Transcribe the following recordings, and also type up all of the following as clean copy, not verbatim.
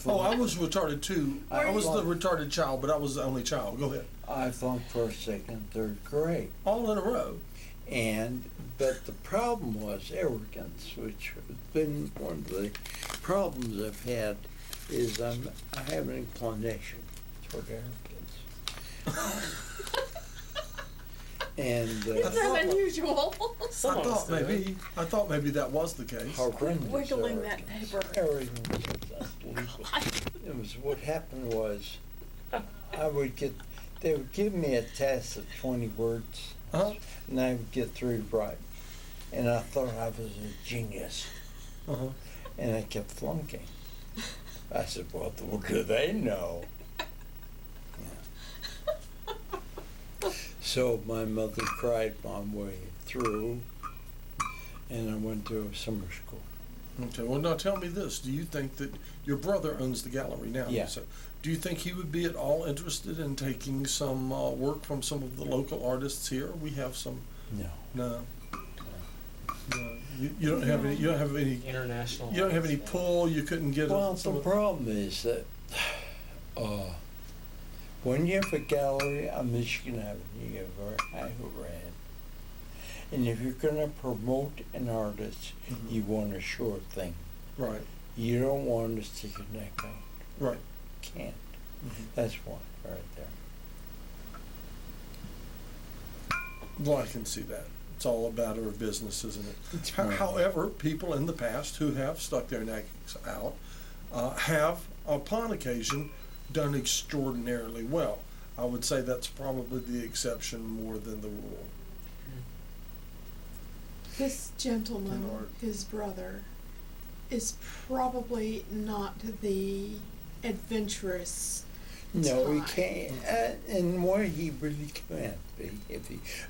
Oh, I was retarded too. I was the retarded child, but I was the only child. Go ahead. I flunked first, second, third grade. All in a row. But the problem was arrogance, which has been one of the problems I've had, is I have an inclination toward arrogance. And Isn't that unusual? I thought maybe that was the case. Wiggling that paper. Arrogance was unbelievable. It was, what happened was, they would give me a test of 20 words, and I would get 3 right. And I thought I was a genius. And I kept flunking. I said, well, what do they know? Yeah. So my mother cried my way through, and I went to summer school. Okay, well now tell me this. Do you think that your brother owns the gallery now? Yeah. So, do you think he would be at all interested in taking some work from some of the local artists here? We have some. No. No. You don't have any. You don't have any international. You don't have any pull. You couldn't get. Well, the problem is that when you have a gallery on Michigan Avenue, you have a high overhead. And if you're going to promote an artist, you want a sure thing. Right. You don't want to stick your neck out. Right. Can't. That's one right there. Well, I can see that. It's all a matter of business, isn't it? However, people in the past who have stuck their necks out have, upon occasion, done extraordinarily well. I would say that's probably the exception more than the rule. This gentleman, his brother, is probably not the adventurous No, he type. can't. And where he really can't be.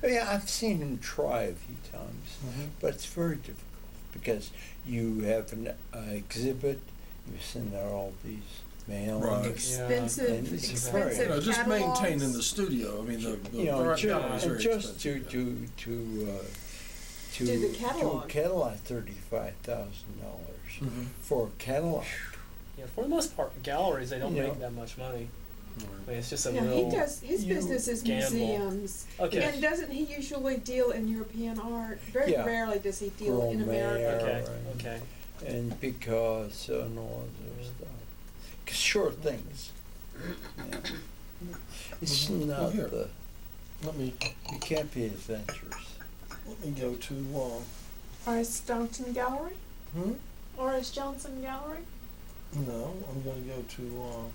I've seen him try a few times, but it's very difficult because you have an exhibit, you send out all these mail. Right. Expensive just catalogs. maintaining the studio. I mean, the just to do the catalog. To catalog $35,000 for a catalog. Yeah, for the most part, galleries, they don't make that much money. I mean, it's just a real he does. His business is gamble. museums. Okay. And doesn't he usually deal in European art? Very rarely does he deal in America. Okay. And Picasso and all other stuff. Sure things. It's not the. You can't be adventurous. Let me go to. R.S. Johnson Gallery? R.S. Johnson Gallery? No, I'm going to go to.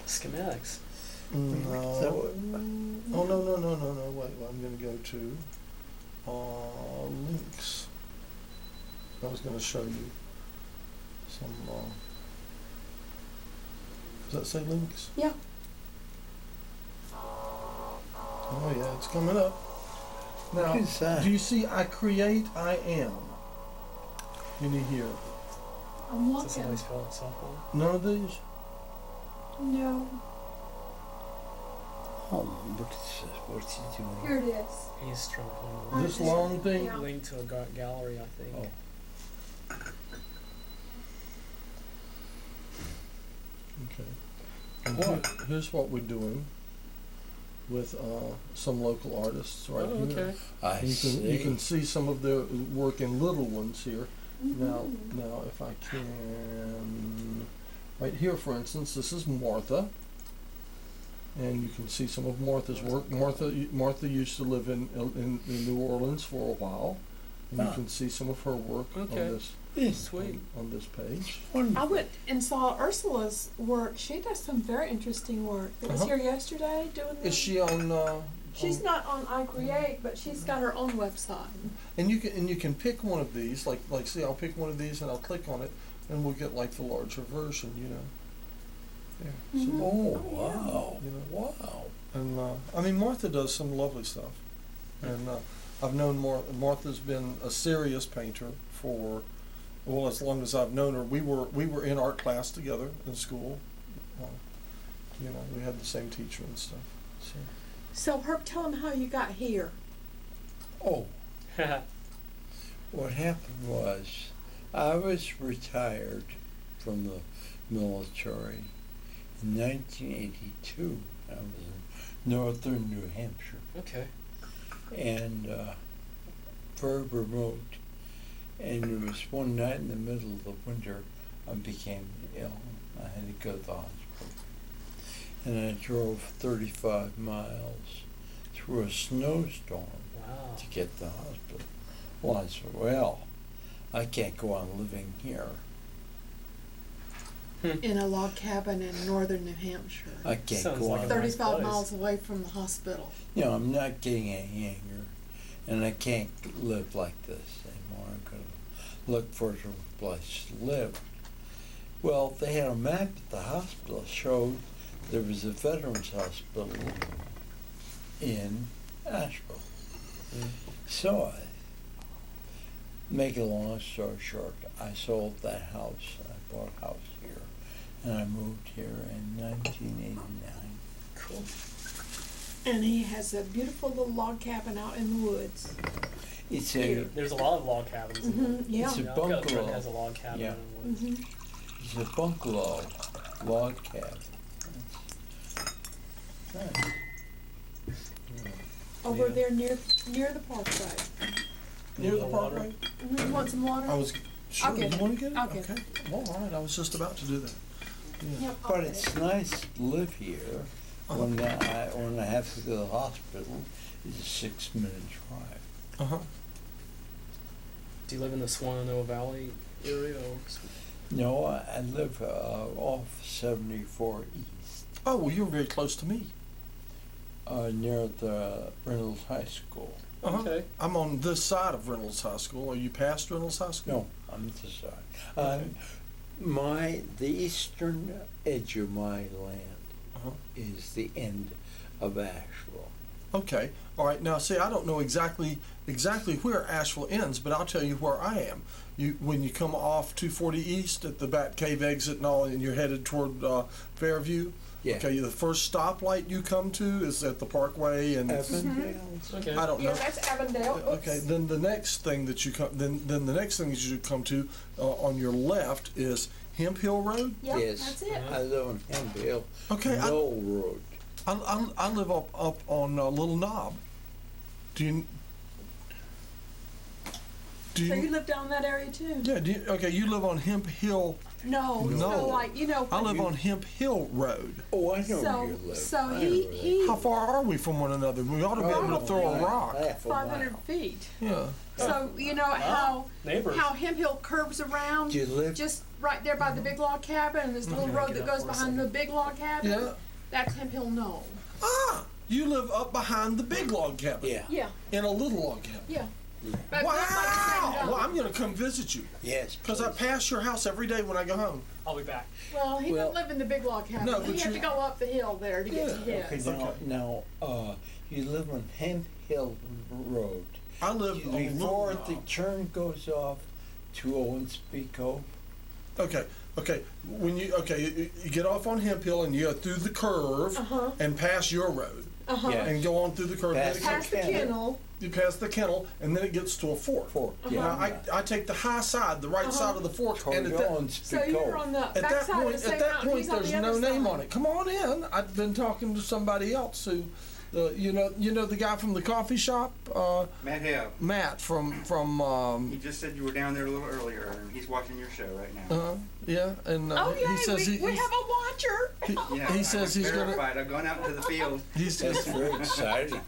Schematics. No. Oh no! Wait, I'm going to go to links. I was going to show you some. Does that say links? Yeah. Oh yeah, it's coming up. Now, do you see? I create, I am. Can you hear? I'm Does looking. somebody spell itself wrong? None of these. No. Oh, what's he doing? Here it is. He's trying to find This long thing. Yeah. link to a gallery, I think. Oh. Okay. Here's what we're doing with some local artists right here. You can see some of their work in little ones here. Now, if I can, right here, for instance, this is Martha, and you can see some of Martha's work. Martha used to live in New Orleans for a while, and you can see some of her work on this. Sweet. On this page. I went and saw Ursula's work. She does some very interesting work. That was here yesterday doing this. Is she on? She's not on iCreate, but she's got her own website. And you can pick one of these. Like see, I'll pick one of these and I'll click on it, and we'll get like the larger version. There. So, Oh wow! Wow! And I mean, Martha does some lovely stuff, and I've known Martha's been a serious painter for. Well, as long as I've known her. We were in art class together in school. We had the same teacher and stuff. So, Herb, tell them how you got here. Oh. What happened was I was retired from the military in 1982. I was in northern New Hampshire. Okay. And very remote. And it was one night in the middle of the winter I became ill. I had to go to the hospital. And I drove 35 miles through a snowstorm to get to the hospital. Well, I said, well, I can't go on living here. In a log cabin in northern New Hampshire. I can't Sounds go like on. a 35 miles away from the hospital. You know, I'm not getting a hanger, and I can't live like this anymore. I'm going to look for some place to live. Well, they had a map at the hospital showed there was a veterans hospital in Asheville. So I, make a long story short, I sold that house. I bought a house here, and I moved here in 1989. Cool. And he has a beautiful little log cabin out in the woods. It's a There's a lot of log cabins. In Yeah. It's a I've got a friend bungalow. that has a log cabin Yeah. in the woods. It's a bungalow log cabin. Nice. Over there near the parkway. Near the parkway? You want some water? I was sure. I'll get You want to get it? I'll get Okay. Well, all right. I was just about to do that. Yeah. Yep, I'll But get it's it. nice to live here. When I have to go to the hospital, it's a 6-minute drive. Uh-huh. Do you live in the Swananoa Valley area? Or? No, I live off 74 East, Oh, well, you're very close to me. near the Reynolds High School. Uh-huh. Okay. I'm on this side of Reynolds High School. Are you past Reynolds High School? No, I'm this side. The eastern edge of my land Uh-huh. is the end of Asheville. Okay. All right. Now, see, I don't know exactly where Asheville ends, but I'll tell you where I am. When you come off 240 East at the Bat Cave exit and all, and you're headed toward Fairview. Yeah. Okay. The first stoplight you come to is at the Parkway, and Avondale's. Okay. I don't know. Yeah, that's Avondale. Oops. Okay. Then the next thing that you come, then the next thing that you should come to on your left is Hemp Hill Road. Yep, Yes. that's it. I live on Hemp Hill, Okay. Knoll Road. I live up on Little Knob. Do you? So you live down that area too? Yeah. Okay. You live on Hemp Hill. No. No. So like I live on Hemp Hill Road. Oh, I know So where you live. so I know he where you he How far are we from one another? We ought to be able to throw a rock. Half a 500 mile. feet. Yeah. So you know Neighbors. how Hemp Hill curves around Do you live? just right there by the big log cabin, and this little Okay, road get that up goes for a behind the second. big log cabin. Yeah. That's Hemp Hill Knoll. Ah, you live up behind the big log cabin. Yeah. Yeah, In a little log cabin. yeah. Yeah. But not by the same Wow. knoll. Well, I'm gonna come visit you Yes. because I please. pass your house every day when I go home. I'll be back. Well, he Well- don't live in the big log cabin. No, he but had you- to go up the hill there to get to Yeah. his. Okay, now, you live on Hemp Hill Road. I live on Before Little the Knob. turn goes off to Owens Cove. Okay. When you get off on Hemp Hill and you go through the curve and pass your road Yeah. and go on through the curve. Pass Then it Past the Okay. kennel. You pass the kennel, and then it gets to a fork. Yeah. Now, I take the high side, the right side of the fork, and Toward at that, Owens So you're on the at that backside of point, the same at that mountain. point, He's on there's the no other name side. on it. Come on in. I've been talking to somebody else who, you know the guy from the coffee shop, Matt Hale. Matt from He just said you were down there a little earlier, and he's watching your show right now. yeah, and Oh yeah, he says we have a watcher. he says he's gonna. verified. I've gone out into the field. He's That's very exciting.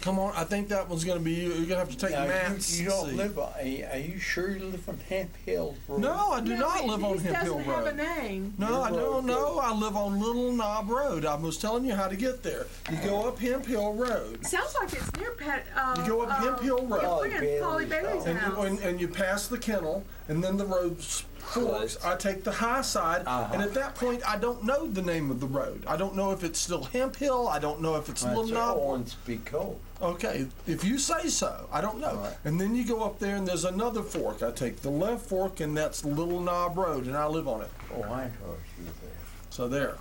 come on. I think that one's gonna be you. You're gonna have to take Now, Matt's. you don't seat. live on, are you sure you live on Hemp Hill Road? No, I do not live on Hemp Hill He doesn't have a Road. name. No, I Your road don't know. goes- I live on Little Knob Road. I was telling you how to get there. You go up Hemp Hill Road. Sounds like it's near Pat. You go up Hemp Hill Road. Your friend Polly Bailey's And house. you pass the kennel, and then the road forks. I take the high side, and at that point, I don't know the name of the road. I don't know if it's still Hemp Hill. I don't know if it's Little That's Knob. Owens Cove. Okay, if you say so, I don't know. Right. And then you go up there, and there's another fork. I take the left fork, and that's Little Knob Road, and I live on it. Oh, I heard you there. So there.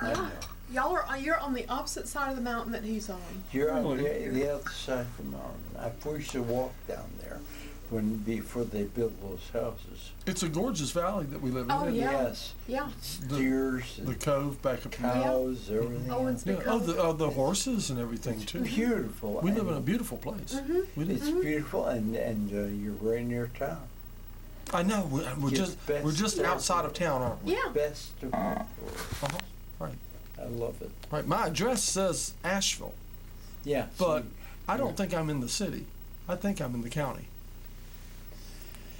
I know. You're on the opposite side of the mountain that he's on. You're on Really? the other side of the mountain. I used to walk down there before they built those houses. It's a gorgeous valley that we live in. Oh, yeah. Yes. Yeah. Deers, The cove back up here. cows, everything. Oh, and Yeah. The horses and everything too. Beautiful. We live in a beautiful place. We do. It's beautiful, and you're right near town. I know. We're just outside of town, aren't we? Yeah. Best of all. Right. I love it. Right. My address says Asheville, Yeah. but I don't think I'm in the city. I think I'm in the county.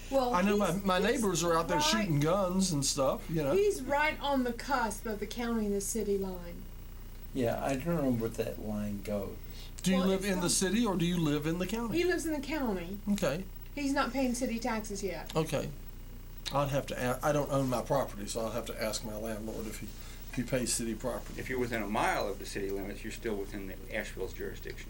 Well, I know my he's neighbors are out there right- shooting guns and stuff. You know. He's right on the cusp of the county and the city line. Yeah, I don't know where that line goes. Do you Well, live it's in the not- city or do you live in the county? He lives in the county. Okay. He's not paying city taxes yet. Okay. I'd have to ask, I don't own my property, so I'll have to ask my landlord if he pays city property. If you're within a mile of the city limits, you're still within the Asheville's jurisdiction.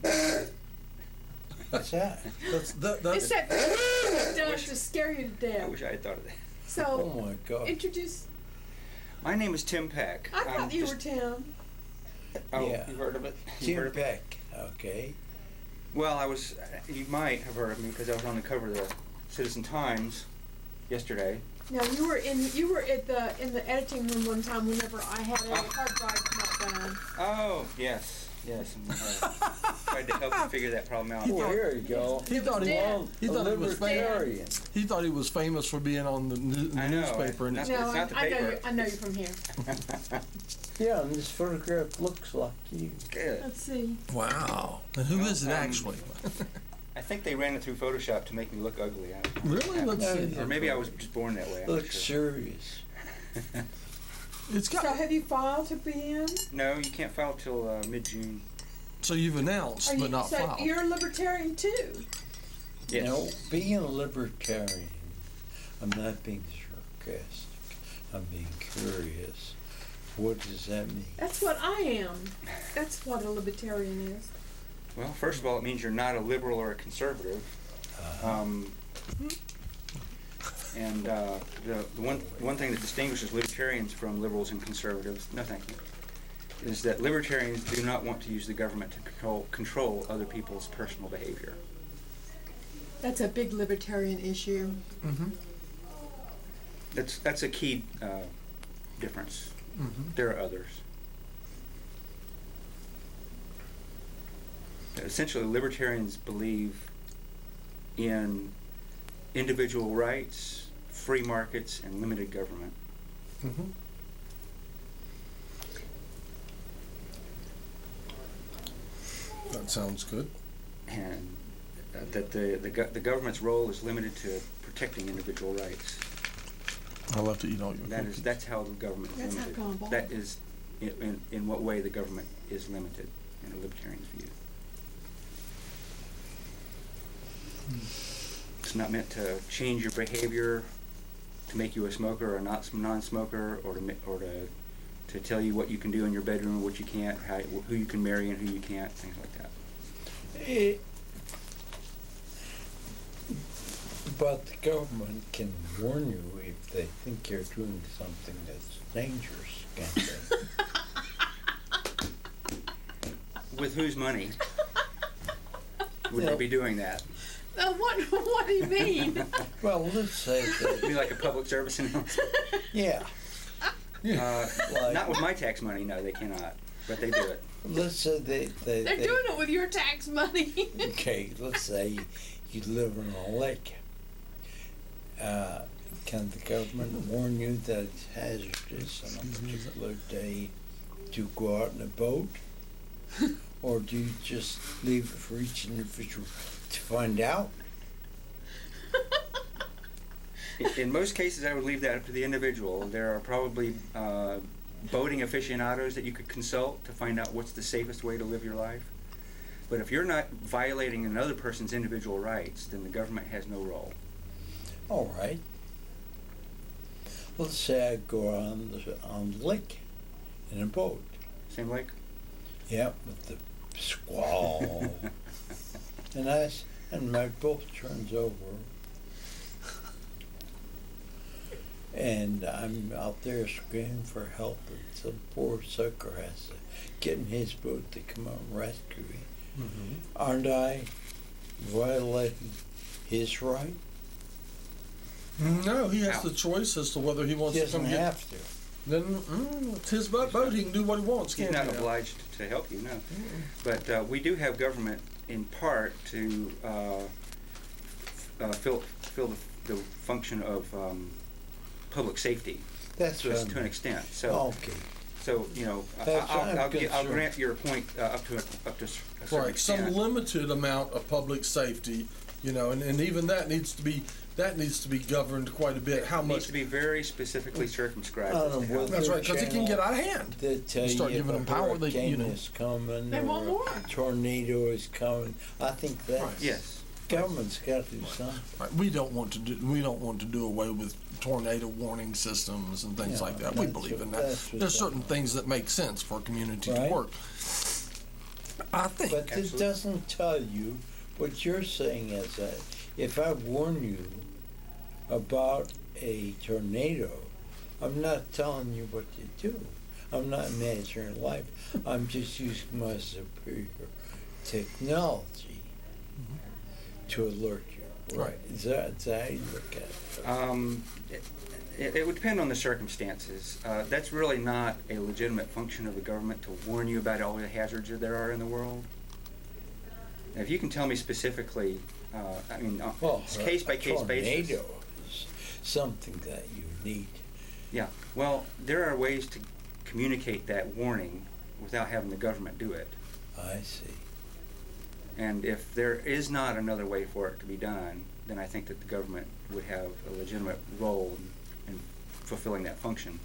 What's that? It's that thing does to scare you to I death. wish I had thought of that. So, Oh my God. introduce. My name is Tim Peck. I thought I'm you just- were Tim. Oh, Yeah. you've heard of it? You've Tim heard of it? Peck. Okay. Well, you might have heard of me because I was on the cover of the Citizen Times yesterday. No, you were in the editing room one time whenever I had a hard drive meltdown. Oh, yes. And tried to help you figure that problem out. Well, here you go. He thought he was famous. libertarian. He thought he was famous for being on the I know, newspaper. And It's No, not the I know paper. you. I know you from here. Yeah, and this photograph looks like you. Good. Let's see. wow. And who is it actually? I think they ran it through Photoshop to make me look ugly. Really? Let's see. Or maybe I was just born that way. I'm not Looks sure. serious. It's got. So have you filed to be in? No, you can't file till mid-June. So you've announced, but not so filed. you're a libertarian too. Yes. No, being a libertarian, I'm not being sarcastic. I'm being curious. What does that mean? That's what I am. That's what a libertarian is. Well, first of all, it means you're not a liberal or a conservative. And the one thing that distinguishes libertarians from liberals and conservatives, no thank you, is that libertarians do not want to use the government to control other people's personal behavior. That's a big libertarian issue. Mm-hmm. That's a key difference. Mm-hmm. There are others. Essentially, libertarians believe in individual rights, free markets, and limited government. Mm-hmm. That sounds good. And that the government's role is limited to protecting individual rights. I'll have to eat all your cookies. That's how the government is That's limited. not gonna That is in what way the government is limited in a libertarian's view. It's not meant to change your behavior, to make you a smoker or a non-smoker, or to tell you what you can do in your bedroom, what you can't, who you can marry and who you can't, things like that. But the government can warn you if they think you're doing something that's dangerous, can't they? With whose money would they be doing that? What do you mean? Well, let's say It'd be that, like a public service announcement. yeah, like, Not with my tax money, no, they cannot. But they do it. let's say They're doing it with your tax money. Okay, let's say you live on a lake. Can the government warn you that it's hazardous on a particular day to go out in a boat? Or do you just leave it for each individual to find out? In most cases, I would leave that up to the individual. There are probably boating aficionados that you could consult to find out what's the safest way to live your life. But if you're not violating another person's individual rights, then the government has no role. All right. Let's say I go on the lake in a boat. Same like? Yeah, with the squall. and my boat turns over. And I'm out there screaming for help, and some poor sucker has to get in his boat to come out and rescue me. Mm-hmm. Aren't I violating his right? No, he has Out. the choice as to whether he wants He to come doesn't get. have to. Then it's his boat. He can do what he wants. He's Can't not he? obliged to help you, no. But we do have government in part to fill the function of public safety. That's to right. an extent. So, Okay. so you know, That's what I'm I'll concerned. grant your point up to a certain Right, some extent. limited amount of public safety, you know, and even that needs to be governed quite a bit. How It needs much? to be very specifically circumscribed. I as don't to know how- what That's right, because it can get out of hand. They tell You start you giving if them a power, they, hurricane you know. is coming They want or more. a tornado is coming. I think that Right. Yes. government's got to do something. Right, we don't want to do away with tornado warning systems and things Yeah, like that. We that's believe what- in that's that. what There's that- certain things that make sense for a community Right. to work. I think. But this Absolutely. doesn't tell you what you're saying is that if I warn you about a tornado, I'm not telling you what to do. I'm not managing life. I'm just using my superior technology to alert you. Right. Is that how you look at it? It would depend on the circumstances. That's really not a legitimate function of the government to warn you about all the hazards that there are in the world. Now, if you can tell me specifically, Well, it's case by case basis. tornado is something that you need. Yeah. Well, there are ways to communicate that warning without having the government do it. I see. And if there is not another way for it to be done, then I think that the government would have a legitimate role in fulfilling that function.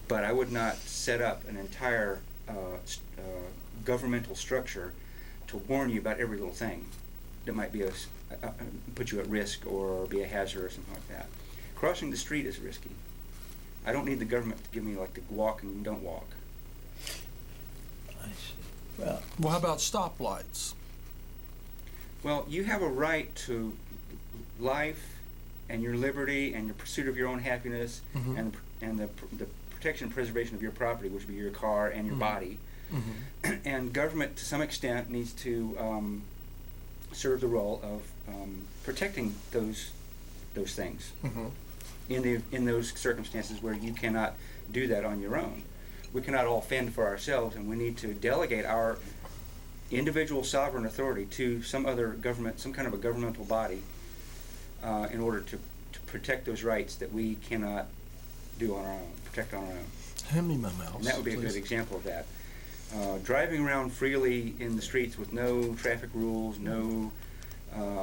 But I would not set up an entire governmental structure to warn you about every little thing that might be put you at risk or be a hazard or something like that. Crossing the street is risky. I don't need the government to give me like the walk and don't walk. I see. Well, How about stoplights? Well, you have a right to life and your liberty and your pursuit of your own happiness Mhm. and the protection and preservation of your property, which would be your car and your Mhm. body. And government, to some extent, needs to serve the role of protecting those things in those circumstances where you cannot do that on your own. We cannot all fend for ourselves, and we need to delegate our individual sovereign authority to some other government, some kind of a governmental body, in order to protect those rights that we cannot do on our own, protect on our own. Hand me my mouse. And that would be a please. good example of that. Driving around freely in the streets with no traffic rules, no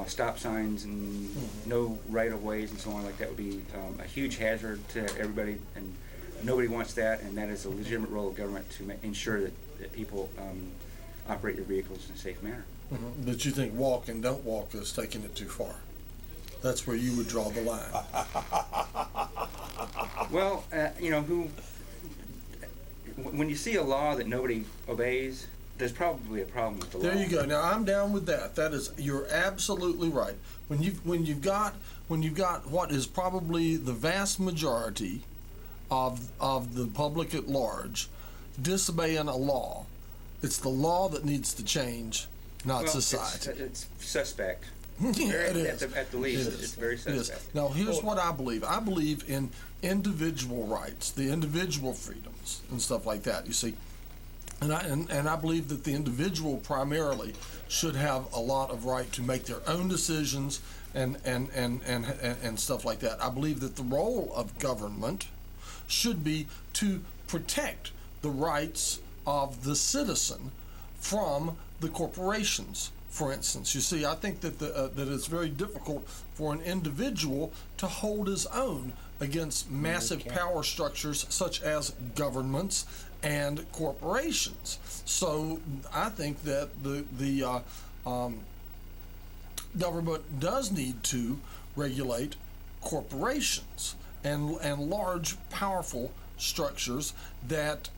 stop signs, and no right-of-ways and so on like that would be a huge hazard to everybody, and nobody wants that, and that is a legitimate role of government to ensure that people operate their vehicles in a safe manner. But you think walk and don't walk is taking it too far? That's where you would draw the line. Well, when you see a law that nobody obeys, there's probably a problem with the law. There you go. Now I'm down with that. You're absolutely right. When you've got what is probably the vast majority of the public at large disobeying a law, it's the law that needs to change, not society. It's suspect. Yeah, it is. At the least, it's very It is. suspect. Now, here's what I believe. I believe in individual rights, the individual freedoms and stuff like that. You see, and I believe that the individual primarily should have a lot of right to make their own decisions and stuff like that. I believe that the role of government should be to protect the rights of the citizen from the corporations. For instance, you see, I think that that it's very difficult for an individual to hold his own against massive power structures such as governments and corporations. So I think that the government does need to regulate corporations and large, powerful structures that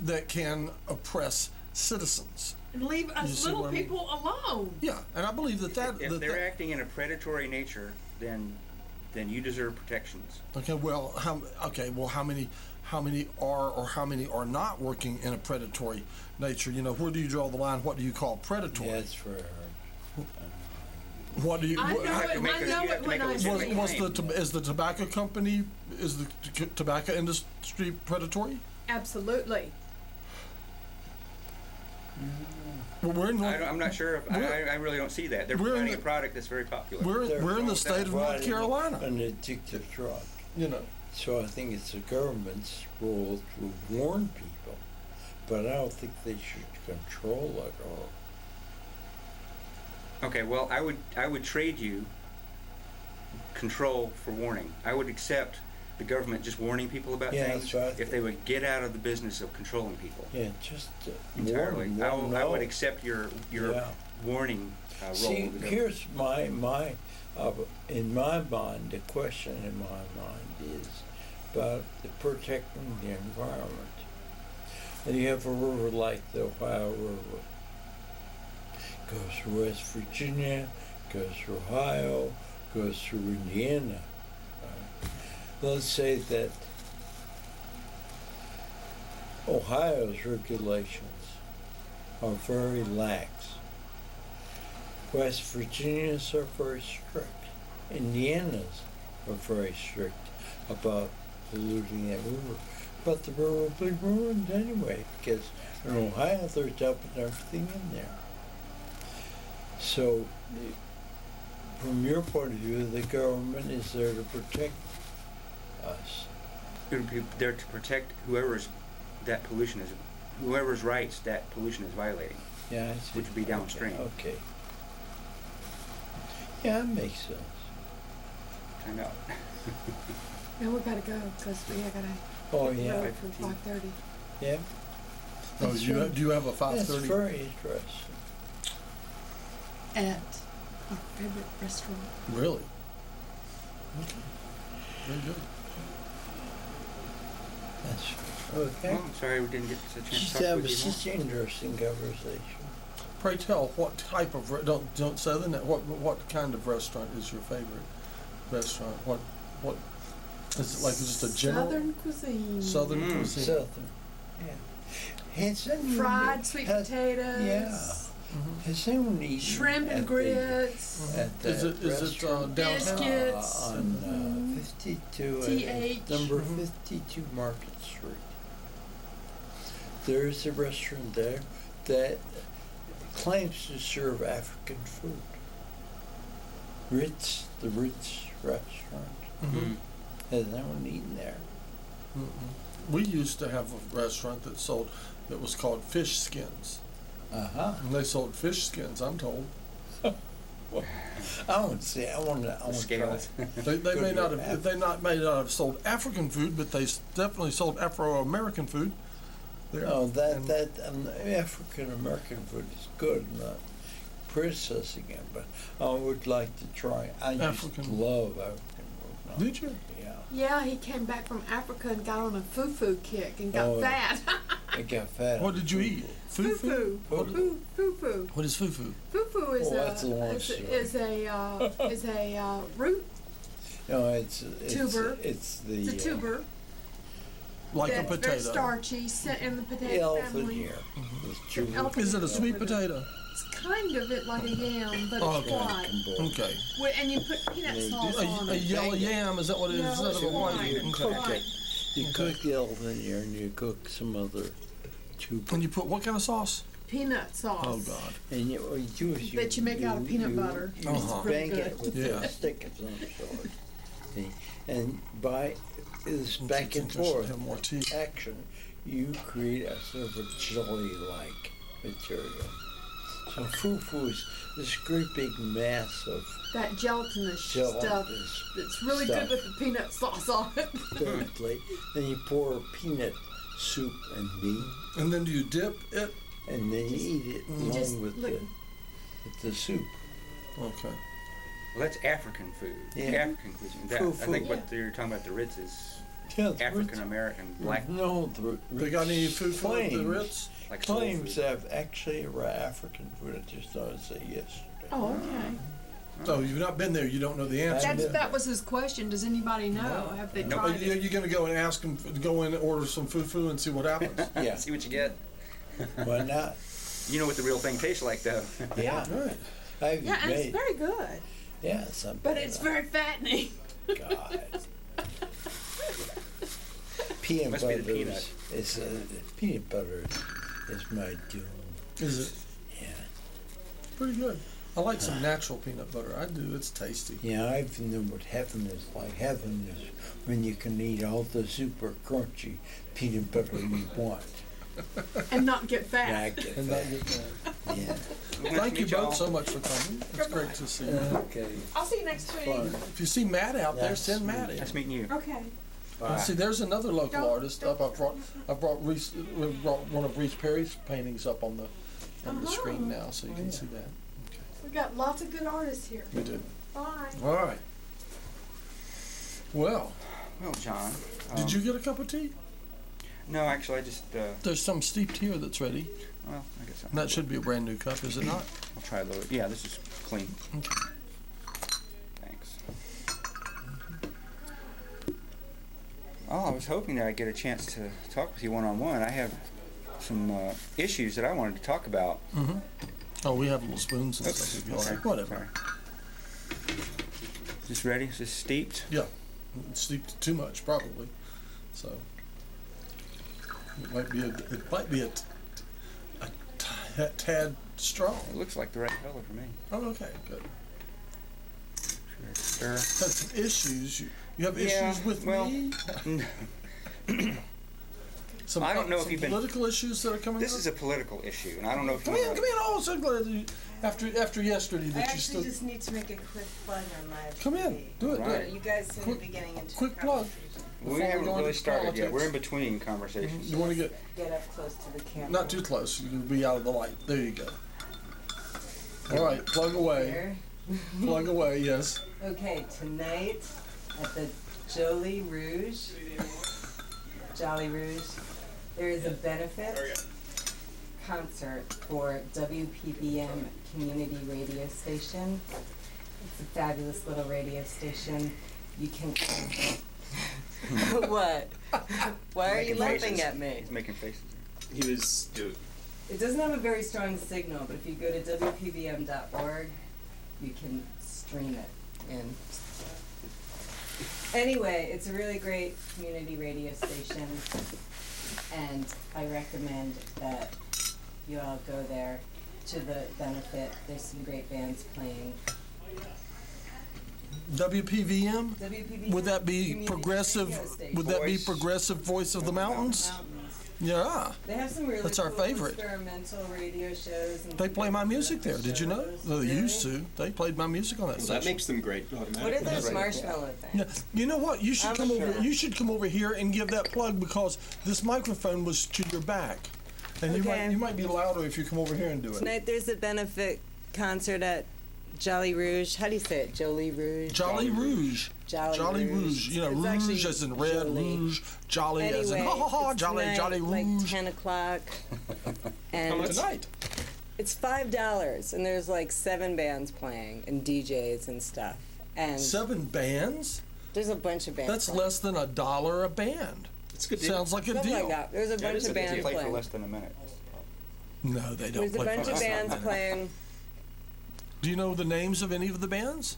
that can oppress citizens. And leave us little people alone. Yeah, and I believe that If they're acting in a predatory nature, then you deserve protections. Okay, well, how many are or how many are not working in a predatory nature? You know, where do you draw the line? What do you call predatory? That's for What do you? I know have to it. make I a- know you have it to when make a I legitimate see it. claim. Is the tobacco company, is the tobacco industry predatory? Absolutely. Well, we're in I'm not sure if I really don't see that. They're we're in providing a the- product that's very popular. we're in the state of North Carolina. An addictive drug. You know. So I think it's the government's role to warn people, but I don't think they should control it or. Okay, well, I would trade you control for warning. I would accept the government just warning people about things that's right. if they would get out of the business of controlling people. Yeah, just Entirely. warn I would accept your Yeah. warning role. See, of the government. here's my in my mind, the question in my mind is about protecting the environment. And you have a river like the Ohio River. Goes through West Virginia, goes through Ohio, goes through Indiana. Let's say that Ohio's regulations are very lax. West Virginia's are very strict. Indiana's are very strict about polluting that river. But the river will be ruined anyway, because in Ohio they're dumping everything in there. So, from your point of view, the government is there to protect us. It would be there to protect whoever's rights that pollution is violating. Yeah, I see. Which would be downstream. Okay. Yeah, that makes sense. I know. Now we gotta go because we gotta Oh, hit the yeah. road for 5:30. Yeah. Oh, That's do right. you have a That's 5:30? very interesting. At our favorite restaurant. Really? Okay. Very good. That's okay. Well, I'm sorry we didn't get such a chance to talk That with was you such an interesting conversation. Pray tell, what type of don't say the name. What kind of restaurant is your favorite restaurant? What is it like? Just a general Southern cuisine. Southern cuisine? Southern. Yeah. Has anyone Fried sweet potatoes. Yeah. Has anyone eaten Shrimp and at grits. At Is that it restaurant downtown? Biscuits. on 52 TH. number 52 Market Street? There is a restaurant there that claims to serve African food. The Ritz restaurant. Mhm. Has anyone eaten there? We used to have a restaurant that was called Fish Skins. And they sold fish skins, I'm told. Well, I want to say I want to try. scales. They may not have may not have sold African food, but they definitely sold Afro-American food. There. No, And- that African American food is good. I'm not criticizing it, but I would like to try. I used to African. love African food. No, Did you? Yeah, Yeah, he came back from Africa and got on a foo-foo kick and got Oh, fat. I got fat. What did you eat? Foo-foo. What- Foo-foo. What is fufu? Foo-foo is Oh, that's a long story. is a root. No, it's Tuber. It's the It's a tuber. Like a that's potato. very starchy, in the potato elephant family. here. It's tuber. Elephant. Is it a sweet potato? It's kind of it like a yam, but Oh, it's okay. white. Okay. And you put peanut They sauce do- on A it. yellow yam, is that what it is? No, Instead it's of a white? white. You Okay. cook it. You cook the elephant ear and you cook some other tuber. And you put what kind of sauce? Peanut sauce. Oh God. And what you do is That you make out of peanut butter. You Uh-huh. bang Really it good. with Yeah. a stick of some sort. See? And by this I back and think I should forth have more tea. action, you create a sort of a jelly-like material. So fufu is this great big mass of That gelatinous stuff. gelatinous It's really stuff. good with the peanut sauce on it. thirdly. Then you pour peanut soup and meat, And then do you dip it? and then you eat it along just with look- the soup. Okay. Well, that's African food. Yeah. African cuisine. I Fufu. think what you're talking about, the Ritz, is Yeah, the African American black, No, the They got any food for the claims- Ritz? like soul Claims food. have actually African food. I just thought I'd say yesterday. Oh, okay. So you've not been there, you don't know the answer. That was his question. Does anybody know? Have they No. Are tried it? you going to go and ask them, go in and order some fufu and see what happens? Yeah. See what you get. Why not? You know what the real thing tastes like, though. Yeah. Right. Yeah, and it's very good. Yeah, something. But it's very fattening. God. Peanut Must be butter the peanut. is peanut butter is my doom. Is it? Yeah. Pretty good. I like some natural peanut butter. I do. It's tasty. Yeah, I've known what heaven is like. Heaven is when you can eat all the super crunchy peanut butter you want. And not get fat. Yeah, I get And that. not get that. Yeah. Thank you both so much for coming. It's great to see you. Okay. I'll see you next week. Fun. If you see Matt out there, That's send Matt sweet. in. Nice meeting you. Okay. And see, there's another local Don't- artist up. I brought one of Reese Perry's paintings up on the screen now, so you can see that. We've got lots of good artists here. We do. Bye. All right. Well, Well, John. did you get a cup of tea? No, actually, I just. There's some steeped here that's ready. Well, I guess And that should be a brand new cup, is it not? I'll try a little. Yeah, this is clean. Okay. Thanks. Oh, I was hoping that I'd get a chance to talk with you one-on-one. I have some issues that I wanted to talk about. Mm-hmm. Oh, we have little spoons and Oops. stuff if you Okay. like. Whatever. Sorry. Is this ready? Is this steeped? Yeah. It's steeped too much, probably. So it might be a tad strong. It looks like the right color for me. Oh, okay, good. Stir. Had some issues. You have Yeah, issues with well, me? Some, I don't know if some you've been- political issues that are coming This up? is a political issue, and I don't know if you Come in, wanna- come in. Oh, so glad that you, after yesterday I that you actually still... just need to make a quick plug on my Come in. TV. Do it, do Right. it. You guys seem Quick- to be getting into quick plug. We Before we haven't go really into started yet. politics. We're in between conversations. You want to get up close to the camera. not too close. You can be out of the light. There you go. All right, plug away. Here. Plug away, yes. Okay, tonight at the Jolly Rouge, there is a benefit concert for WPBM community radio station. It's a fabulous little radio station. You can. What? Why are you Making laughing faces. at me? He's making faces. He was. It doesn't have a very strong signal, but if you go to WPBM.org, you can stream it in. Anyway, it's a really great community radio station, and I recommend that you all go there to the benefit. There's some great bands playing. WPVM? WPBM. Would that be community progressive? radio station. Would that be Voice. progressive voice of the mountains? Mountains. Yeah. They have some really That's our cool favorite. experimental radio shows. And They play my music there. Did you know? shows. They Really? used to. They played my music on that Well, station. that makes them great automatically. What are those Right. marshmallow things? Yeah. You know what? You should I'm come over. sure. You should come over here and give that plug because this microphone was to your back, and Okay. you might be louder if you come over here and do it. Tonight there's a benefit concert at Jolly Rouge. How do you say it? Jolly Rouge? Jolly Rouge. Jolly Rouge. You know, It's rouge actually as in red, Jolie. rouge, jolly as in Anyway, ha ha ha, it's jolly, tonight, jolly like rouge. 10 o'clock. How And much? Tonight. it's $5, and there's like 7 bands playing and DJs and stuff. And 7 bands? there's a bunch of bands That's playing. less than $1 a band. It's a good deal. Sounds like a Something deal. like that. There's a bunch is of a good bands deal. Play for playing. less than a minute. No, they don't There's a play bunch for of us. bands playing. Do you know the names of any of the bands?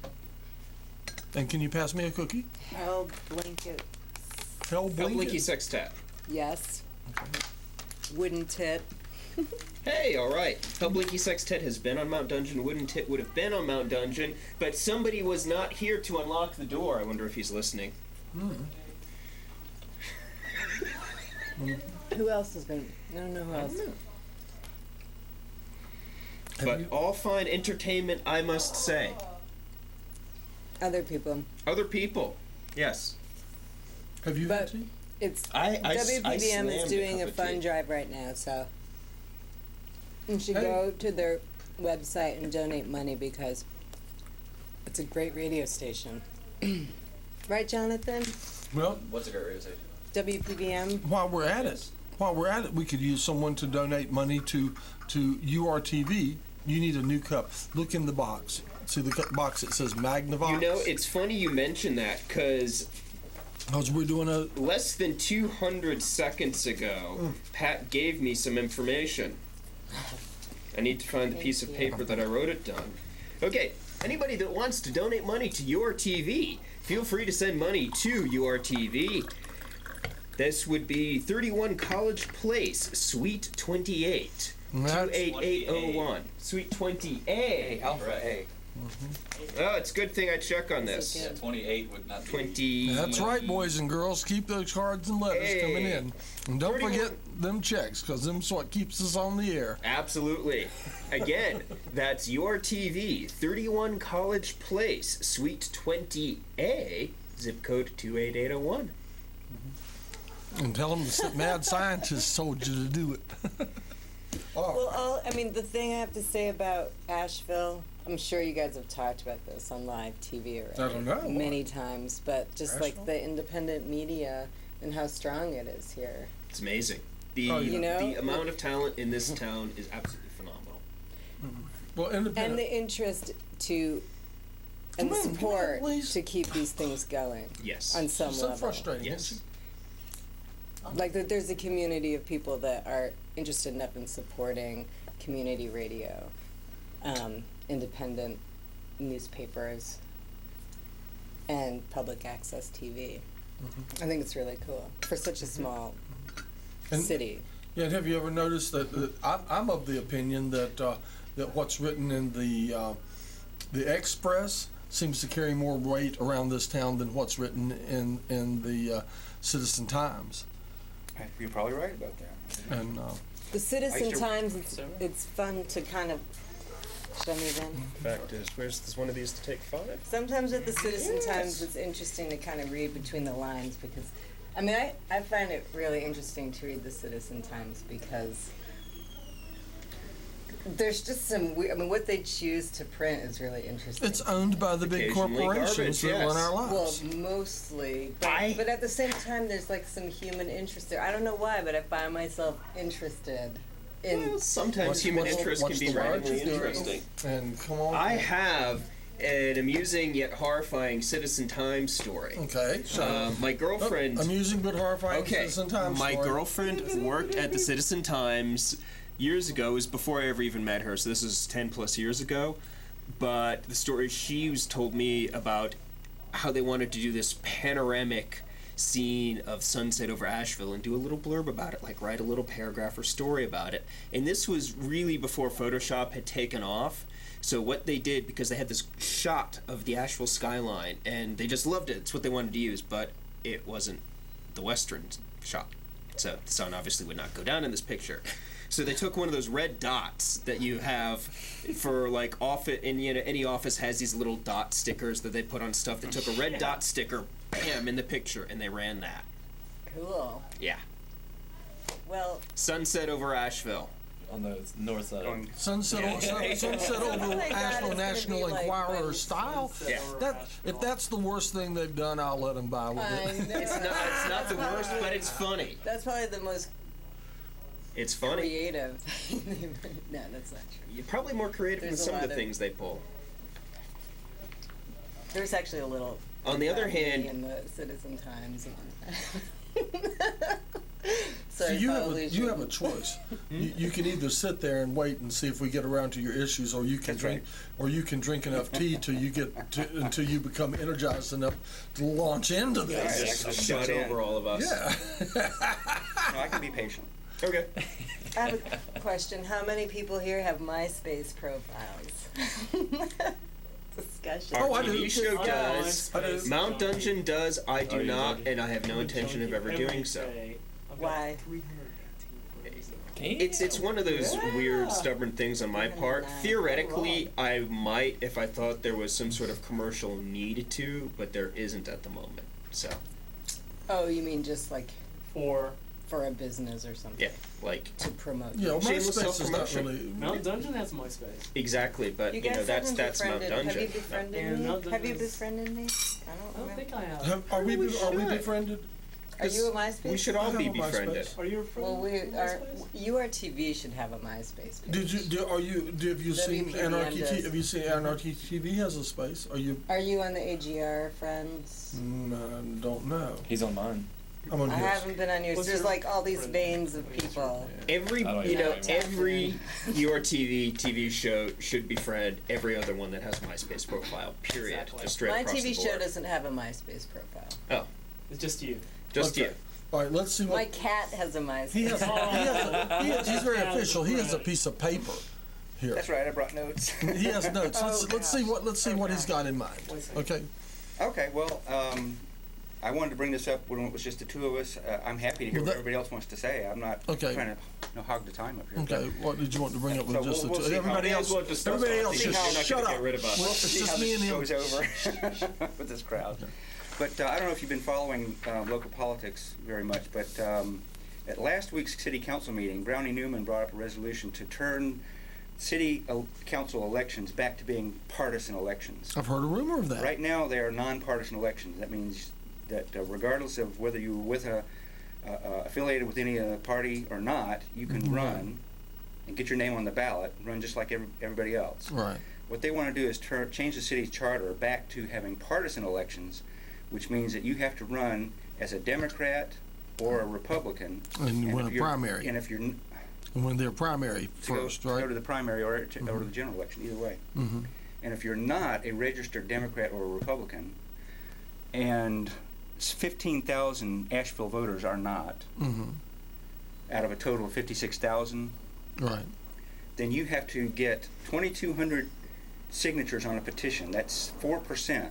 And can you pass me a cookie? Hell Blanket. Hell Blinky Blinky. Sextet. Yes. Wooden Tit. Hey, all right. Hell Blinky Sextet has been on Mount Dungeon. Wooden Tit would have been on Mount Dungeon, but somebody was not here to unlock the door. I wonder if he's listening. Who else has been? I don't know who else. But all fine entertainment, I must say. Other people. Other people. Yes. Have you had But tea? it's I WPBM is slammed doing cup a of fun tea. drive right now, so you should Hey. go to their website and donate money because it's a great radio station. Right, Jonathan? Well, What's a great radio station? WPBM. while we're at it, we could use someone to donate money to URTV. You need a new cup. Look in the box. See the box that says Magnavox? You know, it's funny you mention that, because Because we're doing a... less than 200 seconds ago, Pat gave me some information. I need to find the piece of Thank you. paper that I wrote it on. Okay, anybody that wants to donate money to your TV, feel free to send money to your TV. This would be 31 College Place, Suite 28, 28801. Suite 20A. Alpha A. Oh, it's a good thing I check on this. Yeah, 28 would not be. 20. That's right, boys and girls. Keep those cards and letters coming in. And don't 31. forget them checks, because them's what keeps us on the air. Absolutely. Again, that's your TV, 31 College Place, Suite 20A, zip code 28801. And tell them the mad scientist told you to do it. Well, the thing I have to say about Asheville, I'm sure you guys have talked about this on live TV already. I don't know. Many times, but just Asheville? like the independent media and how strong it is here. It's amazing. The amount of talent in this town is absolutely phenomenal. Well, And independent. the interest to and the Come on, support please. to keep these things going Yes. on some She's so level. frustrating. Yes. Like there's a community of people that are interested enough in supporting community radio, independent newspapers, and public access TV. I think it's really cool for such a small And- city. Yeah, and have you ever noticed that I'm of the opinion that that what's written in the Express seems to carry more weight around this town than what's written in the Citizen Times. You're probably right about that. And The Citizen used to- Times, it's fun to kind of. Should I move in? Fact is, where's this one of these to take 5? Sometimes with the Citizen Times, it's interesting to kind of read between the lines because, I find it really interesting to read the Citizen Times because there's just some weird, what they choose to print is really interesting. it's owned by the big Occasionally corporations garbage, that run yes. our Well, lives. mostly, but at the same time, there's like some human interest there. I don't know why, but I find myself interested in. Well, sometimes human interest can be the radically largest interesting. And come on. I have an amusing yet horrifying Citizen Times story. Okay, so My girlfriend. amusing but horrifying Okay, Citizen Times my story. girlfriend worked at the Citizen Times years ago. It was before I ever even met her, so this is 10 plus years ago. But the story she was told me about how they wanted to do this panoramic scene of sunset over Asheville and do a little blurb about it, like write a little paragraph or story about it. And this was really before Photoshop had taken off. So what they did, because they had this shot of the Asheville skyline, and they just loved it. It's what they wanted to use, but it wasn't the Western shot. So the sun obviously would not go down in this picture. So they took one of those red dots that you have for like office, and any office has these little dot stickers that they put on stuff. They took a red dot sticker, bam, in the picture, and they ran that. Cool. Yeah. Well, Sunset over Asheville. On the north side. Sunset over Asheville National Enquirer style. Yeah. If that's the worst thing they've done, I'll let them buy with it. It's not the worst, but it's funny. That's probably the most It's funny. creative. No, that's not true. You're probably more creative There's than a some of lot the of- things they pull. There's actually a little. On the other about me hand- in the Citizen Times. So So I you probably have a shouldn't. choice. You can either sit there and wait and see if we get around to your issues, or you can That's drink, or you can drink enough tea until you become energized enough to launch into this. Just Shut in. over all of us. Yeah. No, I can be patient. Okay. I have a question. How many people here have MySpace profiles? Discussion. Oh, I Our do. TV show does. I do. Mount Dungeon does. I do you not, do? and I have no intention of ever doing so. Why? It's one of those weird, stubborn things on my part. 309. Theoretically, I might if I thought there was some sort of commercial need to, but there isn't at the moment. So, Oh, you mean just like For for a business or something? yeah, like To promote. Yeah, well, Shameless MySpace is not self-promotion. really. Mount Dungeon has MySpace. exactly, but You you know guys that's haven't Mount befriended. Dungeon. Have you befriended And me? Mount Have you Dungeon's- befriended me? I I don't don't remember. think I have. Are we should. befriended? Are you a MySpace? We should all I be have a MySpace. befriended. Are you a friend? Well, we of are. MySpace? URTV should have a MySpace page. Have you seen WPBM Anarchy? does. Have you seen Anarchy TV has a space? Are you? Are you on the AGR Friends? Don't know. He's on mine. I'm on I yours. haven't been on yours. What's There's your- like all these veins of people. Every I don't you know even every your TV show should befriend every other one that has a MySpace profile. Period. Exactly. Just straight My across TV the show board. doesn't have a MySpace profile. Oh, It's just you. just Okay. you. All right, let's see what. My cat has a MySpace. He's very official. He has a piece of paper here. That's right. I brought notes. He has notes. Let's see what he's got in mind. Okay. Okay. Well, I wanted to bring this up when it was just the two of us. I'm happy to hear Well, what everybody else wants to say. I'm not Okay. trying to hog the time up here. Okay. What did you want to bring up with So just we'll the two? see how- Everybody may else. as well discuss Everybody it. else, See just how- not shut gonna up. get rid of us. We'll It's see just how me and this him. goes over with this crowd. But I don't know if you've been following local politics very much, but at last week's city council meeting, Brownie Newman brought up a resolution to turn city council elections back to being partisan elections. I've heard a rumor of that. Right now, they are nonpartisan elections. That means that regardless of whether you're with affiliated with any party or not, you can run and get your name on the ballot, run just like everybody else. Right. What they want to do is change the city's charter back to having partisan elections, which means that you have to run as a Democrat or a Republican. And you win if a you're- primary. And if you're n- And when they're primary to go, first, to go right? to the primary or to the general election, either way. Mm-hmm. And if you're not a registered Democrat or a Republican, and 15,000 Asheville voters are not, Mm-hmm. out of a total of 56,000, Right. then you have to get 2,200 signatures on a petition. That's 4%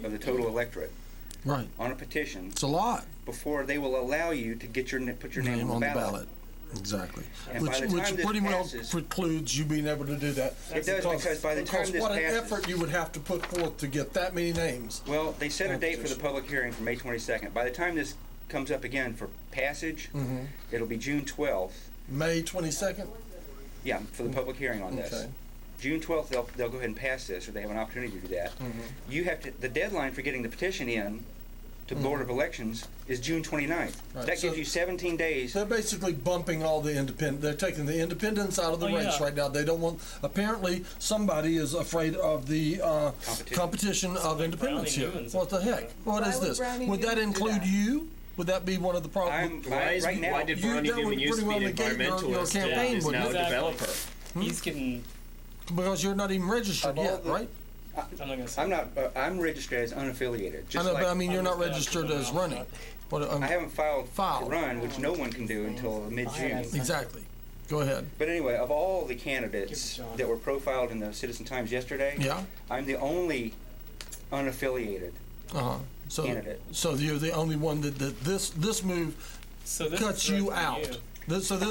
of the total electorate Right. on a petition It's a lot. before they will allow you to get put your name on the ballot. Exactly. And by the Which time this pretty well passes- precludes you being able to do that. It does, because by the time this what an passes- effort you would have to put forth to get that many names. Well, they set a date for the Petition. public hearing for May 22nd. By the time this comes up again for passage, Mm-hmm. it'll be June 12th. May 22nd? Yeah, for the public hearing on this. Okay. June 12th, they'll go ahead and pass this, or they have an opportunity to do that. Mm-hmm. You have to. The deadline for getting the petition in to the Board of Elections is June 29th. Right, That so- gives you 17 days. They're basically bumping all the independent. They're taking the independents out of the Oh, race yeah. right now. They don't want. Apparently, somebody is afraid of the competition of independents here. Brownie Newman's What the afraid heck? of it. What Why is would this? Brownie Would that Newman do include that? you? Would that be one of the problems? Right now, Why did You- Brownie that would Newman used to pretty be an well negate your environmentalist campaign, and is wouldn't now a it? Exactly. developer? He's getting. Because you're not even registered Of all yet, the- right? I'm not gonna say. I'm not. I'm registered as unaffiliated. I Just know, like but I mean, you're not I'm just registered gonna as keep my running. mouth What, I haven't filed Filed. to run, which no one can do until mid-June. exactly. Go ahead. But anyway, of all the Give candidates it John. that were profiled in the Citizen Times yesterday, Yeah. I'm the only unaffiliated Uh-huh. So, candidate. so you're the only one that this move So this cuts is you directed out. at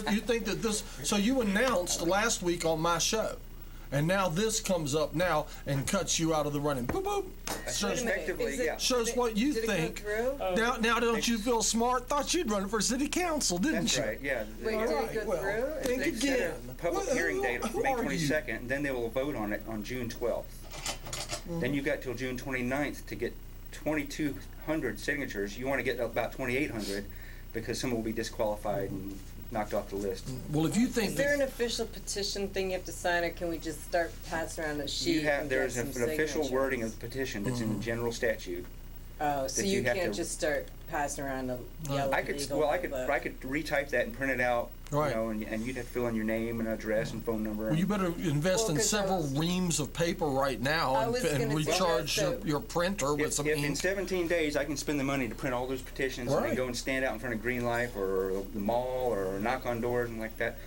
you. You think that this? So you announced last week on my show, and now this comes up now and cuts you out of the running. Boop boop. Shows, Effectively, Is it- yeah. shows what you Did think. it go through? Oh, Now don't you feel smart? Thought you'd run for city council, didn't That's you? right, yeah. Wait, All did right, it go well, through? think They set again. a public What- hearing date who of May are you? 22nd, and then they will vote on it on June 12th. Then you've got till June 29th to get 2,200 signatures. You want to get about 2,800 because some will be disqualified and knocked off the list. Well, if you think Is there that, an official petition thing you have to sign, or can we just start passing around a sheet? You have and there's get an some official signatures? wording of the petition that's in the general statute. Oh, so that you you have can't to- just start passing around a yellow I could legal I could book. retype that and print it out, Right. you know, and you'd have to fill in your name and address and phone number. well, you and- better invest Well, in 'cause I several was- reams of paper right now I and, was and gonna say recharge that, so- your printer with some if in ink. 17 days I can spend the money to print all those petitions and Right. then go and stand out in front of Green Life or the mall or knock on doors and like that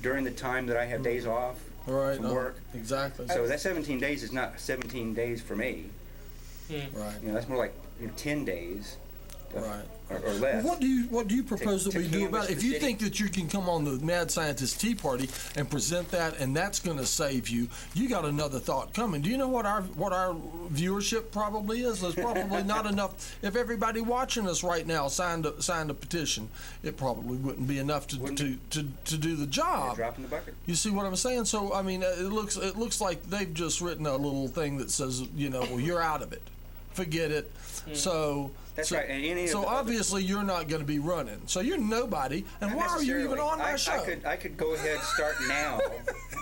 during the time that I have days off Right. from work. Exactly. So that 17 days is not 17 days for me. Right. You know, that's more like 10 days Right. or less. What do you propose To- that we to do canvass about it? If the you city. think that you can come on the Mad Scientist Tea Party and present that, and that's going to save you, you got another thought coming. Do you know what our viewership probably is? There's probably not enough. If everybody watching us right now signed a petition, it probably wouldn't be enough to Wouldn't do the You're job. dropping the bucket. You see what I'm saying? So I mean, it looks like they've just written a little thing that says, well, you're out of it. forget it. So that's right. And any so obviously you're not going to be running. So you're nobody. And why are you even on my show? I could go ahead and start now.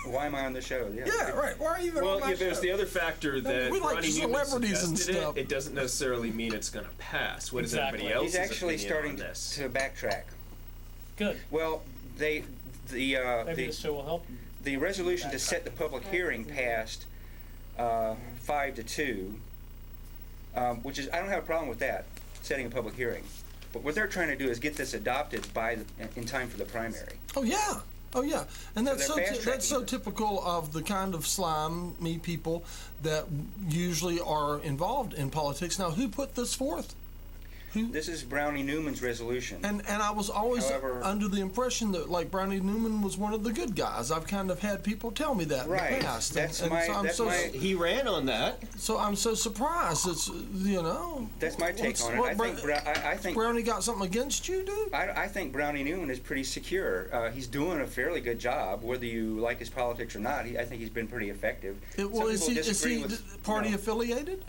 Why am I on the show? Yeah, right. Why are you even on my show? Well, there's the other factor that we like Ronnie celebrities and stuff. It doesn't necessarily mean it's going to pass. What is Exactly. everybody else's He's actually opinion starting on this? to backtrack. Good. Well, Maybe this show will help. The resolution to set the public hearing passed 5-2, which is, I don't have a problem with that, setting a public hearing. But what they're trying to do is get this adopted in time for the primary. Oh yeah, and that's So so typical of the kind of slimy people that usually are involved in politics. Now, who put this forth? This is Brownie Newman's resolution. And I was always under the impression that like Brownie Newman was one of the good guys. I've kind of had people tell me that in the past. He ran on that. So I'm so surprised. It's That's my take on it. I think Brownie got something against you, dude. I think Brownie Newman is pretty secure. He's doing a fairly good job, whether you like his politics or not. I think he's been pretty effective. Is he party affiliated?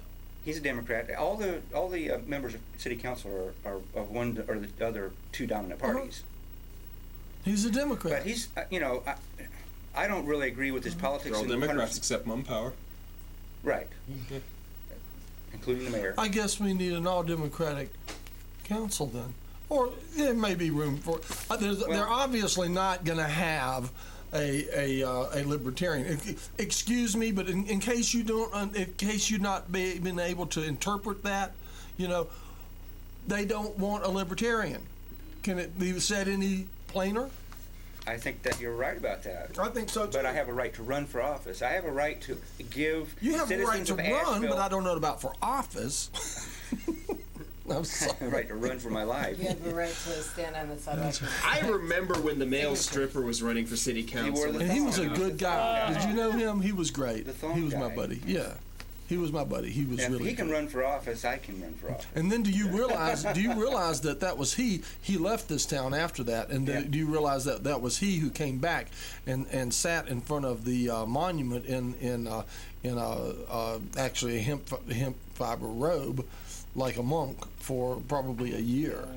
He's a Democrat. All the members of city council are of one or the other two dominant parties. He's a Democrat. But he's, I don't really agree with his politics. All Democrats except Mum Power. Right. Including the mayor. I guess we need an all-Democratic council then. Or there may be room for... they're obviously not going to have a libertarian. Excuse me, but in case you don't, in case you've not been able to interpret that, they don't want a libertarian. Can it be said any plainer? I think that you're right about that. I think so too. But I have a right to run for office. I have a right to give. You have a right to run, Asheville, but I don't know about for office. I'm sorry. I have a right to run for my life. You have a right to stand on the sidewalk. I remember when the male stripper was running for city council. And he was a good guy. Did you know him? He was great. He was my buddy. Yeah. He was my buddy. He was really. If he can run for office, I can run for office. And then do you realize that was he? He left this town after that, and do you realize that was he who came back and sat in front of the monument in actually a hemp fiber robe, like a monk, for probably a year.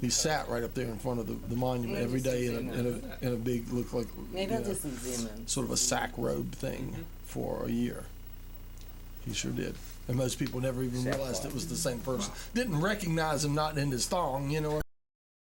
He sat right up there in front of the monument every day in a big, looked like maybe I'll do some zoom in. Sort of a sack robe thing for a year. He sure did. And most people never even realized it was the same person. Didn't recognize him not in his thong,